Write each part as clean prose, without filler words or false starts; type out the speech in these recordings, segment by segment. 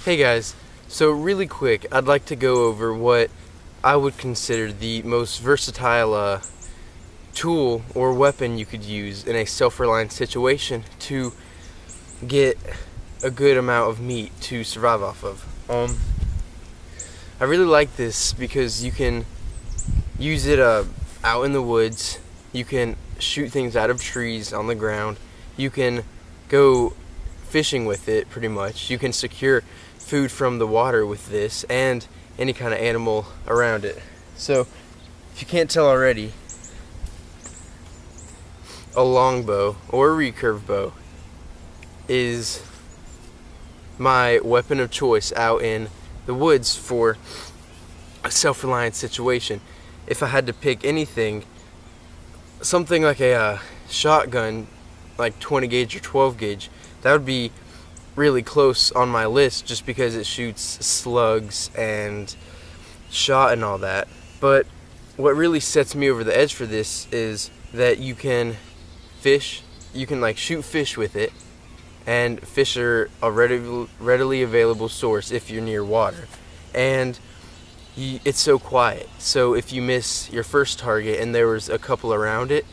Hey guys, so really quick, I'd like to go over what I would consider the most versatile tool or weapon you could use in a self-reliant situation to get a good amount of meat to survive off of. I really like this because you can use it out in the woods, you can shoot things out of trees on the ground, you can go fishing with it pretty much, you can secure food from the water with this and any kind of animal around it. So if you can't tell already, a longbow or a recurve bow is my weapon of choice out in the woods for a self-reliant situation. If I had to pick anything, something like a shotgun, like 20 gauge or 12 gauge, that would be really close on my list just because it shoots slugs and shot and all that. But what really sets me over the edge for this is that you can fish, you can like shoot fish with it, and fish are a readily available source if you're near water, and it's so quiet. So if you miss your first target and there was a couple around it,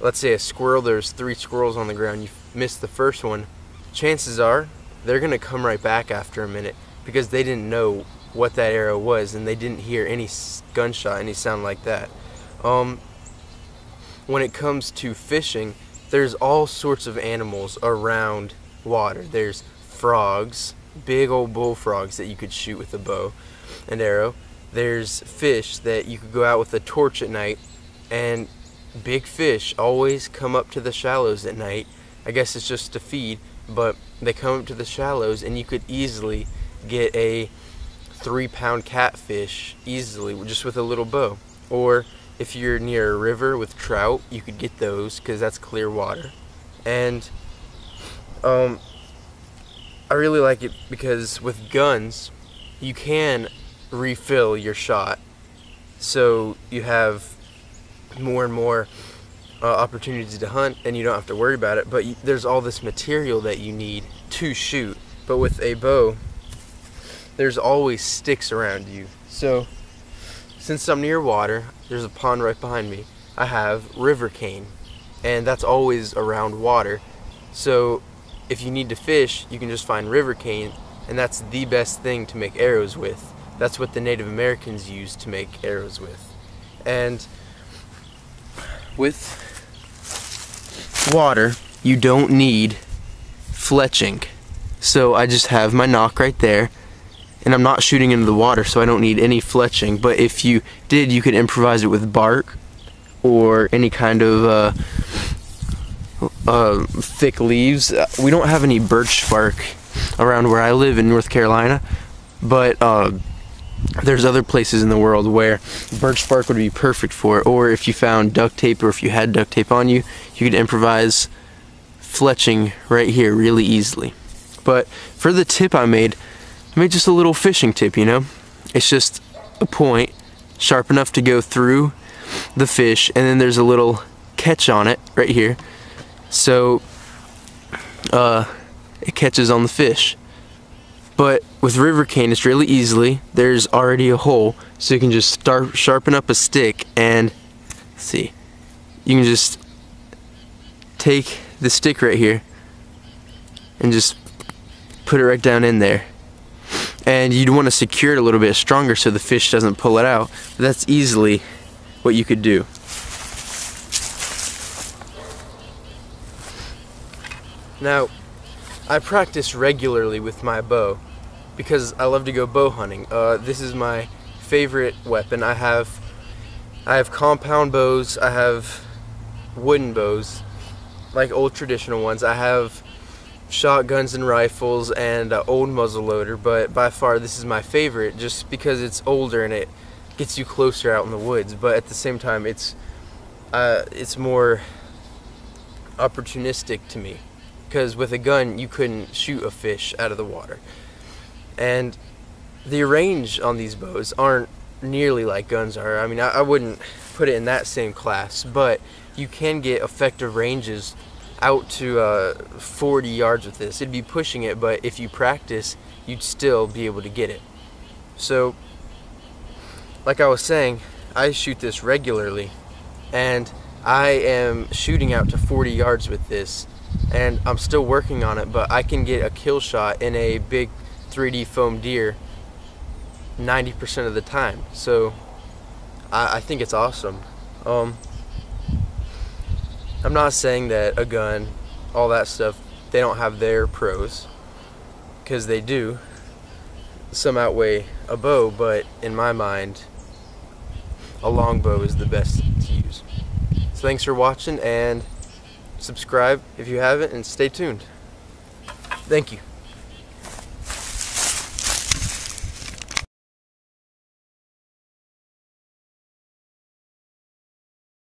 let's say a squirrel, there's 3 squirrels on the ground, you missed the first one, chances are they're gonna come right back after a minute because they didn't know what that arrow was and they didn't hear any gunshot, any sound like that. When it comes to fishing, there's all sorts of animals around water. There's frogs, big old bullfrogs that you could shoot with a bow and arrow. There's fish that you could go out with a torch at night, and big fish always come up to the shallows at night. I guess it's just to feed, but they come up to the shallows and you could easily get a 3-pound catfish easily just with a little bow. Or if you're near a river with trout, you could get those because that's clear water. And I really like it because with guns you can refill your shot, so you have more and more opportunities to hunt and you don't have to worry about it, but there's all this material that you need to shoot. But with a bow, there's always sticks around you. So since I'm near water, there's a pond right behind me, I have river cane, and that's always around water. So if you need to fish, you can just find river cane, and that's the best thing to make arrows with. That's what the Native Americans used to make arrows with. And with water, you don't need fletching. So I just have my nock right there, and I'm not shooting into the water, so I don't need any fletching. But if you did, you could improvise it with bark or any kind of thick leaves. We don't have any birch bark around where I live in North Carolina, but there's other places in the world where birch bark would be perfect for it. Or if you found duct tape, or if you had duct tape on you, you could improvise fletching right here really easily. But for the tip I made just a little fishing tip, you know? It's just a point sharp enough to go through the fish, and then there's a little catch on it right here, so it catches on the fish. But with river cane, it's really easily, there's already a hole, so you can just start sharpen up a stick, and see, you can just take the stick right here and just put it right down in there. And you'd want to secure it a little bit stronger so the fish doesn't pull it out. But that's easily what you could do. Now, I practice regularly with my bow because I love to go bow hunting. This is my favorite weapon. I have compound bows, I have wooden bows, like old traditional ones. I have shotguns and rifles and old muzzleloader, but by far this is my favorite just because it's older and it gets you closer out in the woods. But at the same time, it's more opportunistic to me, because with a gun you couldn't shoot a fish out of the water, and the range on these bows aren't nearly like guns are. I mean, I wouldn't put it in that same class, but you can get effective ranges out to 40 yards with this. It'd be pushing it, but if you practice, you'd still be able to get it. So, like I was saying, I shoot this regularly, and I am shooting out to 40 yards with this, and I'm still working on it, but I can get a kill shot in a big 3D foam deer 90% of the time. So I think it's awesome. I'm not saying that a gun, all that stuff, they don't have their pros, because they do. Some outweigh a bow, but in my mind, a longbow is the best to use. So thanks for watching, and subscribe if you haven't, and stay tuned. Thank you.